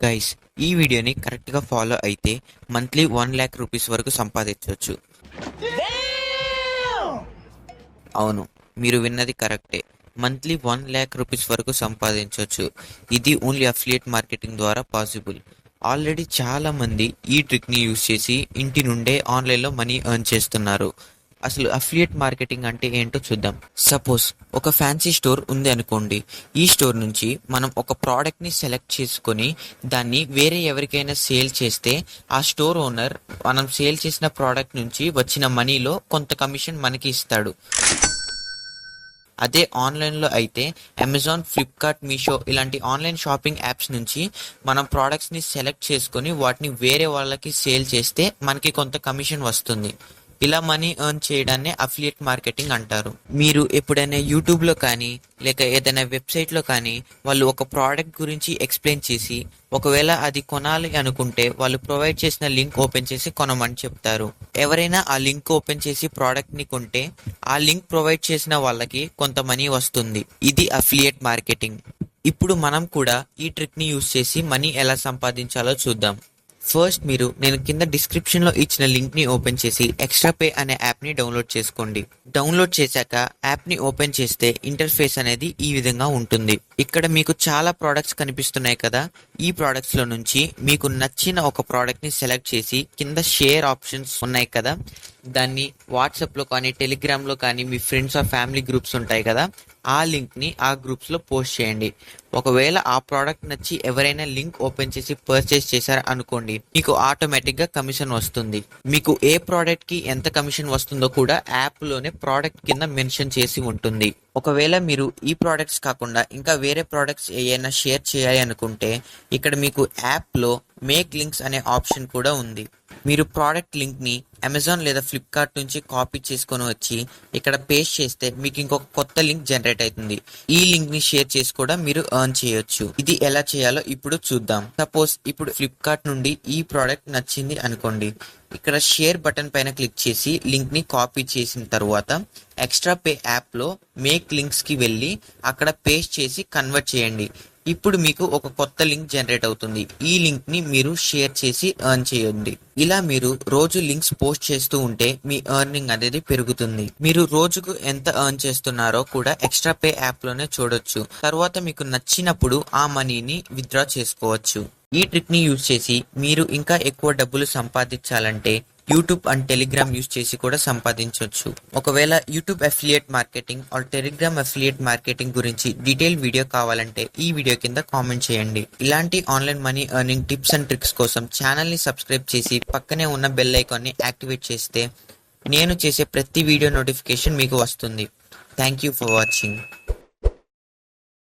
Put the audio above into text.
Guys, ఈ వీడియోని కరెక్ట్గా ఫాలో అయితే మంత్లీ 1,00,000 రూపీస్ వరకు సంపాదించవచ్చు. అవును, మీరు విన్నది కరెక్టే. మంత్లీ 1,00,000 రూపీస్ వరకు సంపాదించవచ్చు. ఇది ఓన్లీ అఫిలియేట్ మార్కెటింగ్ ద్వారా పాసిబుల్. ఆల్రెడీ చాలా మంది ఈ ట్రిక్ని యూజ్ చేసి ఇంటి నుండే ఆన్లైన్లో మనీ ఎర్న్ చేస్తున్నారు. అసలు అఫిలియేట్ మార్కెటింగ్ అంటే ఏంటో చూద్దాం. సపోజ్ ఒక ఫ్యాన్సీ స్టోర్ ఉంది అనుకోండి. ఈ స్టోర్ నుంచి మనం ఒక ప్రోడక్ట్ని సెలెక్ట్ చేసుకొని దాన్ని వేరే ఎవరికైనా సేల్ చేస్తే ఆ స్టోర్ ఓనర్ మనం సేల్ చేసిన ప్రోడక్ట్ నుంచి వచ్చిన మనీలో కొంత కమిషన్ మనకి ఇస్తాడు. అదే ఆన్లైన్లో అయితే అమెజాన్, ఫ్లిప్కార్ట్, మీషో ఇలాంటి ఆన్లైన్ షాపింగ్ యాప్స్ నుంచి మనం ప్రోడక్ట్స్ని సెలెక్ట్ చేసుకొని వాటిని వేరే వాళ్ళకి సేల్ చేస్తే మనకి కొంత కమిషన్ వస్తుంది. ఇలా మనీ ఎర్న్ చేయడాన్ని అఫిలియేట్ మార్కెటింగ్ అంటారు. మీరు ఎప్పుడైనా యూట్యూబ్లో కానీ లేక ఏదైనా వెబ్సైట్లో కానీ వాళ్ళు ఒక ప్రోడక్ట్ గురించి ఎక్స్ప్లెయిన్ చేసి ఒకవేళ అది కొనాలి అనుకుంటే వాళ్ళు ప్రొవైడ్ చేసిన లింక్ ఓపెన్ చేసి కొనమని చెప్తారు. ఎవరైనా ఆ లింక్ ఓపెన్ చేసి ప్రోడక్ట్ని కొంటే ఆ లింక్ ప్రొవైడ్ చేసిన వాళ్ళకి కొంత మనీ వస్తుంది. ఇది అఫిలియేట్ మార్కెటింగ్. ఇప్పుడు మనం కూడా ఈ ట్రిక్ని యూజ్ చేసి మనీ ఎలా సంపాదించాలో చూద్దాం. ఫస్ట్ మీరు నేను కింద డిస్క్రిప్షన్లో ఇచ్చిన లింక్ని ఓపెన్ చేసి ఎక్స్ట్రా పే అనే యాప్ని డౌన్లోడ్ చేసుకోండి. డౌన్లోడ్ చేశాక యాప్ని ఓపెన్ చేస్తే ఇంటర్ఫేస్ అనేది ఈ విధంగా ఉంటుంది. ఇక్కడ మీకు చాలా ప్రోడక్ట్స్ కనిపిస్తున్నాయి కదా. ఈ ప్రోడక్ట్స్లో నుంచి మీకు నచ్చిన ఒక ప్రోడక్ట్ని సెలెక్ట్ చేసి కింద షేర్ ఆప్షన్స్ ఉన్నాయి కదా, దాన్ని వాట్సాప్లో కానీ టెలిగ్రామ్లో కానీ మీ ఫ్రెండ్స్ ఆర్ ఫ్యామిలీ గ్రూప్స్ ఉంటాయి కదా, ఆ లింక్ని ఆ గ్రూప్స్లో పోస్ట్ చేయండి. ఒకవేళ ఆ ప్రోడక్ట్ నచ్చి ఎవరైనా లింక్ ఓపెన్ చేసి పర్చేస్ చేశారు అనుకోండి, మీకు ఆటోమేటిక్గా కమిషన్ వస్తుంది. మీకు ఏ ప్రోడక్ట్కి ఎంత కమిషన్ వస్తుందో కూడా యాప్లోనే ప్రోడక్ట్ కింద మెన్షన్ చేసి ఉంటుంది. ఒకవేళ మీరు ఈ ప్రోడక్ట్స్ కాకుండా ఇంకా వేరే ప్రోడక్ట్స్ ఏమైనా షేర్ చేయాలి అనుకుంటే ఇక్కడ మీకు యాప్లో మేక్ లింక్స్ అనే ఆప్షన్ కూడా ఉంది. మీరు ప్రోడక్ట్ లింక్ని అమెజాన్ లేదా ఫ్లిప్కార్ట్ నుంచి కాపీ చేసుకొని వచ్చి ఇక్కడ పేస్ట్ చేస్తే మీకు ఇంకొక కొత్త లింక్ జనరేట్ అవుతుంది. ఈ లింక్ ని షేర్ చేసి కూడా మీరు ఎర్న్ చేయొచ్చు. ఇది ఎలా చేయాలో ఇప్పుడు చూద్దాం. సపోజ్ ఇప్పుడు ఫ్లిప్కార్ట్ నుండి ఈ ప్రోడక్ట్ నచ్చింది అనుకోండి. ఇక్కడ షేర్ బటన్ పైన క్లిక్ చేసి లింక్ ని కాపీ చేసిన తర్వాత ఎక్స్ట్రా పే యాప్ లో మేక్ లింక్స్ కి వెళ్ళి అక్కడ పేస్ట్ చేసి కన్వర్ట్ చేయండి. ఇప్పుడు మీకు ఒక కొత్త లింక్ జనరేట్ అవుతుంది. ఈ లింక్ ని మీరు షేర్ చేసి ఎర్న్ చేయండి. ఇలా మీరు రోజు లింక్స్ పోస్ట్ చేస్తూ ఉంటే మీ ఎర్నింగ్ అనేది పెరుగుతుంది. మీరు రోజుకు ఎంత ఎర్న్ చేస్తున్నారో కూడా ఎక్స్ట్రా పే యాప్ లోనే చూడొచ్చు. తర్వాత మీకు నచ్చినప్పుడు ఆ మనీని విత్డ్రా చేసుకోవచ్చు. ఈ ట్రిక్ ని యూజ్ చేసి మీరు ఇంకా ఎక్కువ డబ్బులు సంపాదించాలంటే యూట్యూబ్ అండ్ టెలిగ్రామ్ యూజ్ చేసి కూడా సంపాదించవచ్చు. ఒకవేళ YouTube affiliate marketing or Telegram affiliate marketing గురించి డీటెయిల్ వీడియో కావాలంటే ఈ వీడియో కింద కామెంట్ చేయండి. ఇలాంటి online money earning tips and tricks కోసం ఛానల్ ని సబ్స్క్రైబ్ చేసి పక్కనే ఉన్న బెల్ ఐకాన్ ని యాక్టివేట్ చేస్తే నేను చేసే ప్రతి వీడియో నోటిఫికేషన్ మీకు వస్తుంది. Thank you for watching.